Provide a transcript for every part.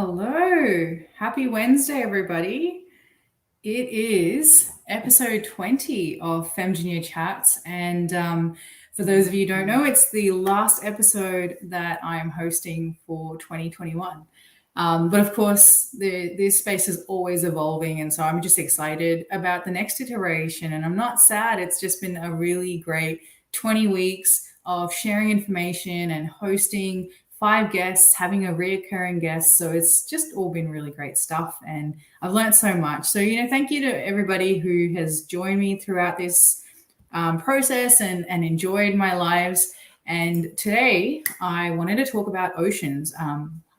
Hello, happy Wednesday, everybody. It is episode 20 of FemGineer Chats. And for those of you who don't know, it's the last episode that I'm hosting for 2021. But of course, this space is always evolving. And so I'm just excited about the next iteration. And I'm not sad. It's just been a really great 20 weeks of sharing information and hosting 5 guests, having a reoccurring guest. So it's just all been really great stuff. And I've learned so much. So, thank you to everybody who has joined me throughout this process and enjoyed my lives. And today I wanted to talk about oceans.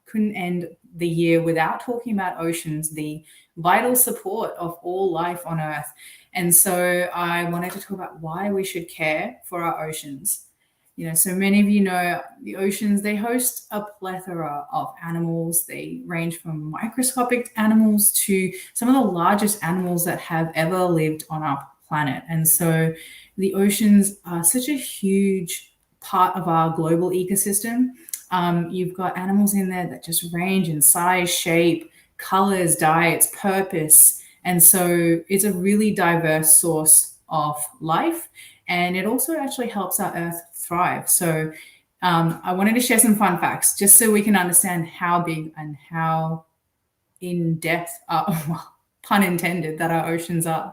Couldn't end the year without talking about oceans, the vital support of all life on Earth. And so I wanted to talk about why we should care for our oceans. So many of you know the oceans, they host a plethora of animals. They range from microscopic animals to some of the largest animals that have ever lived on our planet. And so the oceans are such a huge part of our global ecosystem. You've got animals in there that just range in size, shape, colors, diets, purpose. And so it's a really diverse source of life. And it also actually helps our Earth thrive. So I wanted to share some fun facts just so we can understand how big and how in depth, pun intended, that our oceans are.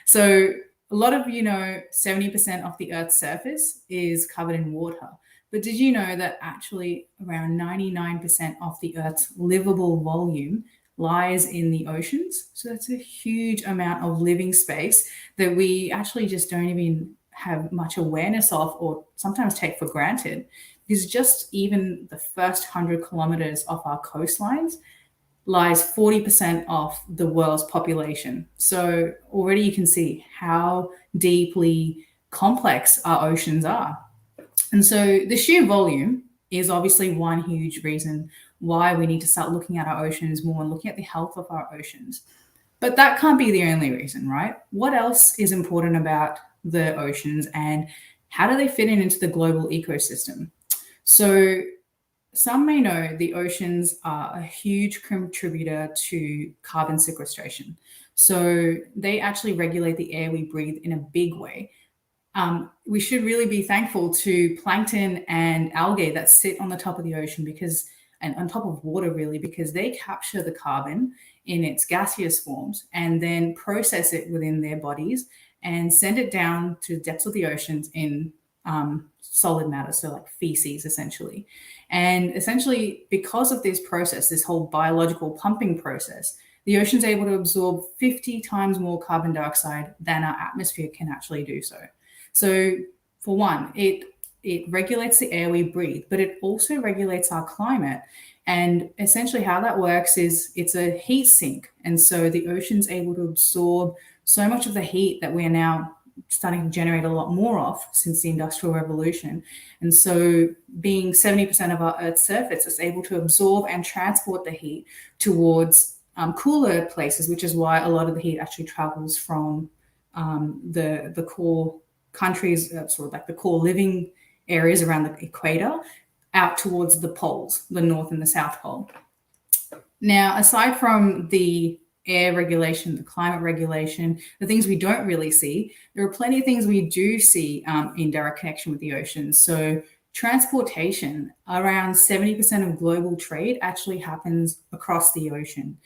So a lot of 70% of the Earth's surface is covered in water. But did you know that actually around 99% of the Earth's livable volume lies in the oceans? So that's a huge amount of living space that we actually just don't even have much awareness of, or sometimes take for granted, because just even the first 100 kilometers of our coastlines lies 40% of the world's population. So already you can see how deeply complex our oceans are. And so the sheer volume is obviously one huge reason why we need to start looking at our oceans more and looking at the health of our oceans. But that can't be the only reason, right? What else is important about the oceans, and how do they fit into the global ecosystem? So some may know the oceans are a huge contributor to carbon sequestration. So they actually regulate the air we breathe in a big way. We should really be thankful to plankton and algae that sit on the top of the ocean and on top of water, really, because they capture the carbon in its gaseous forms and then process it within their bodies and send it down to the depths of the oceans in solid matter, so like feces, essentially. And essentially, because of this process, this whole biological pumping process, the ocean's able to absorb 50 times more carbon dioxide than our atmosphere can actually do so. So for one, it regulates the air we breathe, but it also regulates our climate. And essentially how that works is it's a heat sink. And so the ocean's able to absorb so much of the heat that we are now starting to generate a lot more of since the Industrial Revolution. And so being 70% of our Earth's surface is able to absorb and transport the heat towards cooler places, which is why a lot of the heat actually travels from the core countries, sort of like the core living areas around the equator, out towards the poles, the North and the South Pole. Now, aside from the air regulation, the climate regulation, the things we don't really see, there are plenty of things we do see in direct connection with the ocean. So transportation, around 70% of global trade actually happens across the ocean.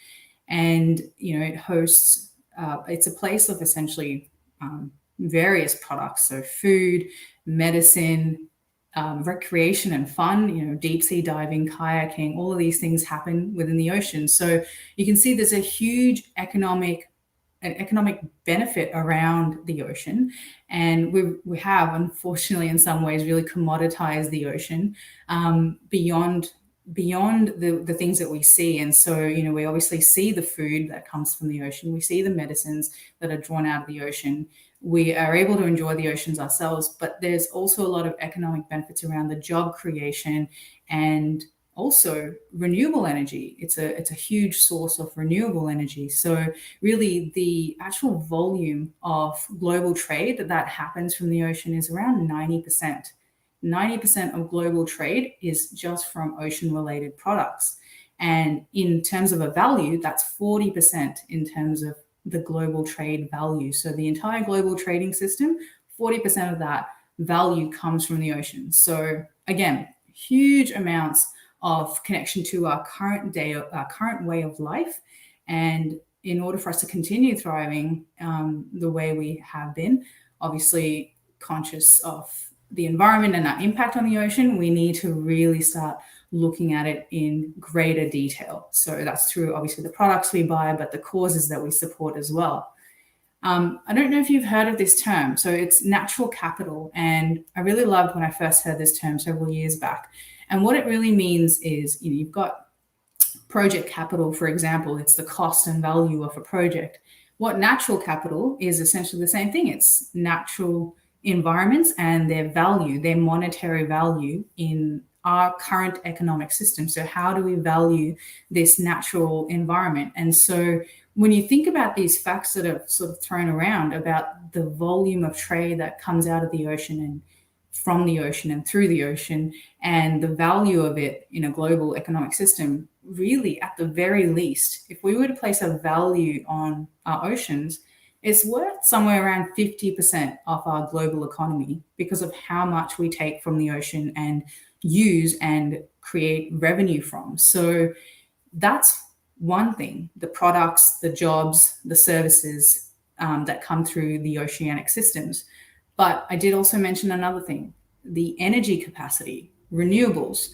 And, it hosts, it's a place of essentially various products. So food, medicine, recreation and fun, deep sea diving, kayaking, all of these things happen within the ocean. So you can see there's a huge economic benefit around the ocean. And we have, unfortunately, in some ways, really commoditized the ocean beyond the things that we see. And so, we obviously see the food that comes from the ocean. We see the medicines that are drawn out of the ocean. We are able to enjoy the oceans ourselves, but there's also a lot of economic benefits around the job creation and also renewable energy. It's a huge source of renewable energy. So really the actual volume of global trade that happens from the ocean is around 90%. 90% of global trade is just from ocean-related products. And in terms of a value, that's 40% in terms of the global trade value. So the entire global trading system, 40% of that value comes from the ocean. So again, huge amounts of connection to our current way of life. And in order for us to continue thriving the way we have been, obviously conscious of the environment and our impact on the ocean, we need to really start looking at it in greater detail. So that's through obviously the products we buy, but the causes that we support as well. I don't know if you've heard of this term. So it's natural capital. And I really loved when I first heard this term several years back. And what it really means is, you've got project capital, for example. It's the cost and value of a project. What natural capital is essentially the same thing. It's natural environments and their value, their monetary value in our current economic system. So how do we value this natural environment? And so when you think about these facts that are sort of thrown around about the volume of trade that comes out of the ocean and from the ocean and through the ocean, and the value of it in a global economic system, really, at the very least, if we were to place a value on our oceans, it's worth somewhere around 50% of our global economy because of how much we take from the ocean and use and create revenue from. So that's one thing, the products, the jobs, the services that come through the oceanic systems. But I did also mention another thing, the energy capacity, renewables.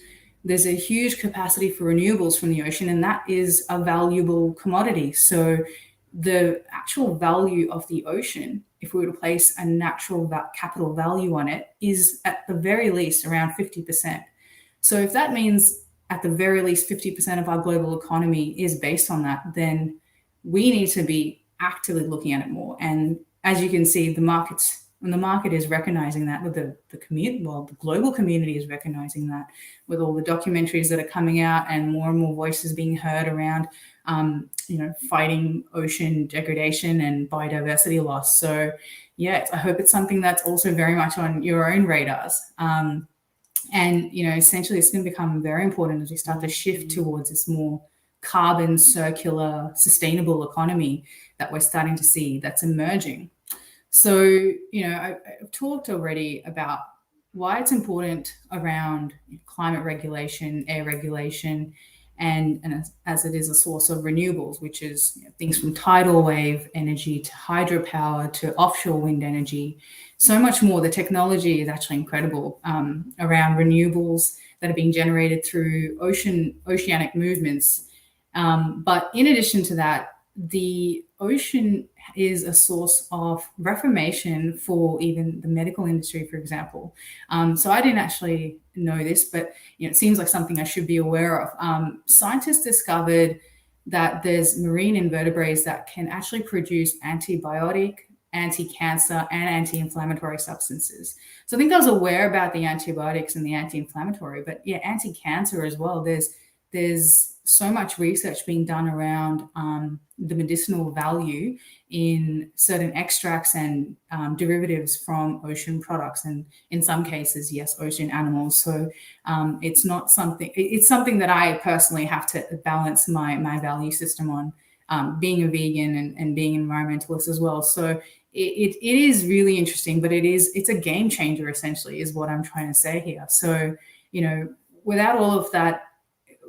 There's a huge capacity for renewables from the ocean, and that is a valuable commodity. So the actual value of the ocean, if we were to place a natural capital value on it, is at the very least around 50%. So if that means at the very least 50% of our global economy is based on that, then we need to be actively looking at it more. And as you can see, the market is recognizing that, with the community, well, the global community is recognizing that, with all the documentaries that are coming out and more voices being heard around, fighting ocean degradation and biodiversity loss. So yeah, I hope it's something that's also very much on your own radars. And, essentially it's going to become very important as we start to shift towards this more carbon, circular, sustainable economy that we're starting to see that's emerging. So, I've talked already about why it's important around climate regulation, air regulation, and as it is a source of renewables, which is things from tidal wave energy to hydropower to offshore wind energy, so much more. The technology is actually incredible around renewables that are being generated through oceanic movements. But in addition to that, the ocean is a source of reformation for even the medical industry, for example. So I didn't actually know this, but it seems like something I should be aware of. Scientists discovered that there's marine invertebrates that can actually produce antibiotic, anti-cancer, and anti-inflammatory substances. So I think I was aware about the antibiotics and the anti-inflammatory, but yeah, anti-cancer as well. There's so much research being done around the medicinal value in certain extracts and derivatives from ocean products, and in some cases, yes, ocean animals. So it's something that I personally have to balance my value system on, being a vegan and being an environmentalist as well. So it is really interesting, but it's a game changer, essentially, is what I'm trying to say here. So, without all of that,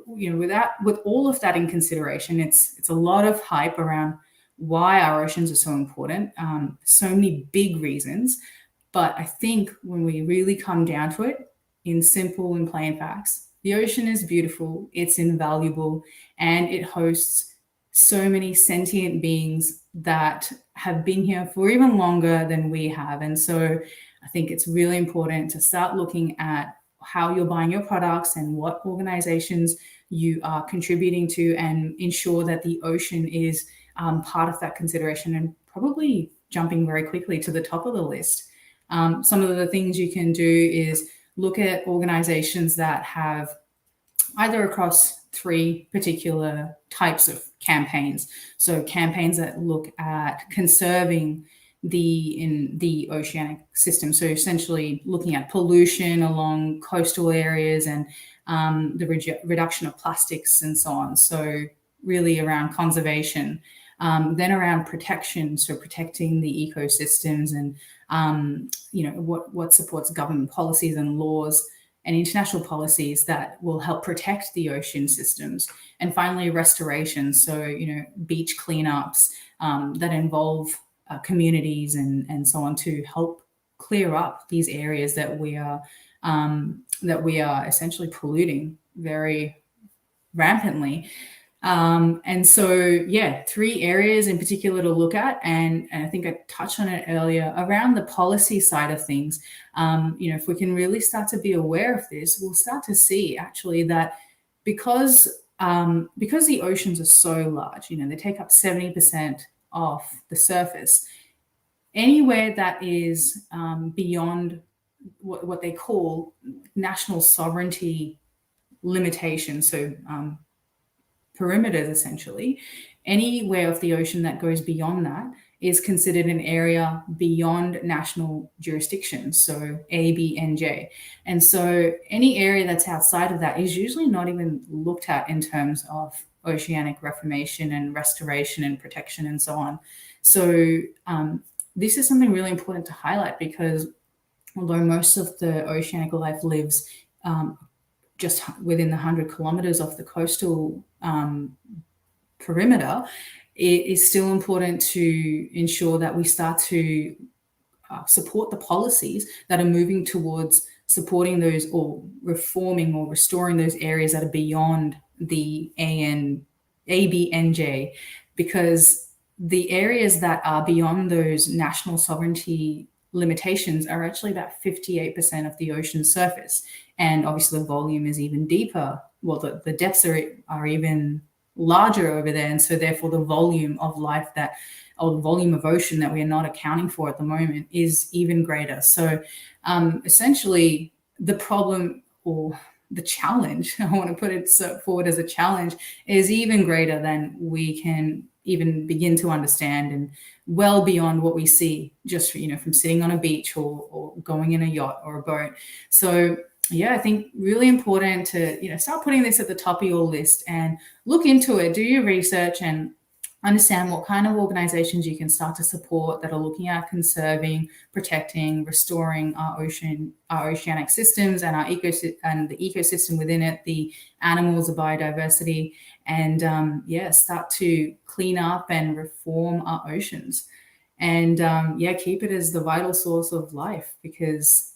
with all of that in consideration, it's a lot of hype around why our oceans are so important. So many big reasons. But I think when we really come down to it, in simple and plain facts, the ocean is beautiful, it's invaluable, and it hosts so many sentient beings that have been here for even longer than we have. And so I think it's really important to start looking at how you're buying your products and what organizations you are contributing to, and ensure that the ocean is part of that consideration, and probably jumping very quickly to the top of the list. Some of the things you can do is look at organizations that have either across 3 particular types of campaigns. So campaigns that look at conserving in the oceanic system. So essentially looking at pollution along coastal areas and the reduction of plastics and so on. So really around conservation. Then around protection, so protecting the ecosystems and what supports government policies and laws and international policies that will help protect the ocean systems. And finally, restoration, so beach cleanups that involve communities and so on to help clear up these areas that we are essentially polluting very rampantly. And so, yeah, 3 areas in particular to look at. And I think I touched on it earlier around the policy side of things. If we can really start to be aware of this, we'll start to see actually that because the oceans are so large, they take up 70% of the surface, anywhere that is beyond what they call national sovereignty limitations, so perimeters essentially, anywhere of the ocean that goes beyond that is considered an area beyond national jurisdiction, so A, B, and J. And so any area that's outside of that is usually not even looked at in terms of oceanic reformation and restoration and protection and so on. So this is something really important to highlight, because although most of the oceanic life lives just within the 100 kilometers of the coastal perimeter, it is still important to ensure that we start to support the policies that are moving towards supporting those, or reforming or restoring those areas that are beyond the A, B, and J, because the areas that are beyond those national sovereignty limitations are actually about 58% of the ocean surface. And obviously the volume is even deeper. Well, the depths are even larger over there. And so therefore the volume of life or the volume of ocean that we are not accounting for at the moment is even greater. So essentially the problem, or the challenge, I want to put it forward as a challenge, is even greater than we can even begin to understand, and well beyond what we see just from sitting on a beach or going in a yacht or a boat. So yeah, I think really important to start putting this at the top of your list and look into it, do your research and understand what kind of organizations you can start to support that are looking at conserving, protecting, restoring our oceanic systems and the ecosystem within it, the animals, the biodiversity, and start to clean up and reform our oceans, and keep it as the vital source of life, because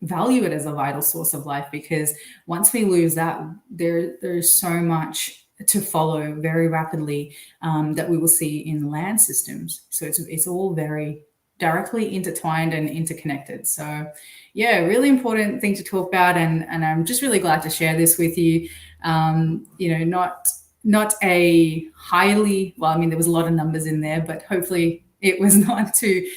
value it as a vital source of life, because once we lose that, there's so much to follow very rapidly that we will see in land systems. So it's all very directly intertwined and interconnected. So yeah, really important thing to talk about, and I'm just really glad to share this with you. Not a highly, well, I mean, there was a lot of numbers in there, but hopefully it was not too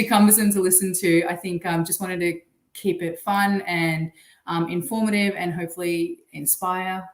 cumbersome to listen to. I think just wanted to keep it fun and informative, and hopefully inspire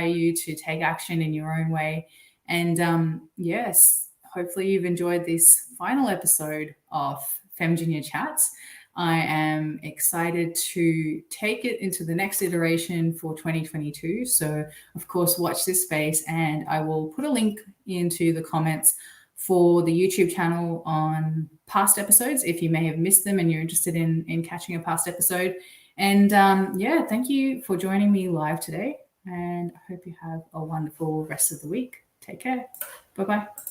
you to take action in your own way. And yes, hopefully you've enjoyed this final episode of FemGineer Chats. I am excited to take it into the next iteration for 2022. So of course, watch this space, and I will put a link into the comments for the YouTube channel on past episodes if you may have missed them and you're interested in catching a past episode. And thank you for joining me live today, and I hope you have a wonderful rest of the week. Take care. Bye-bye.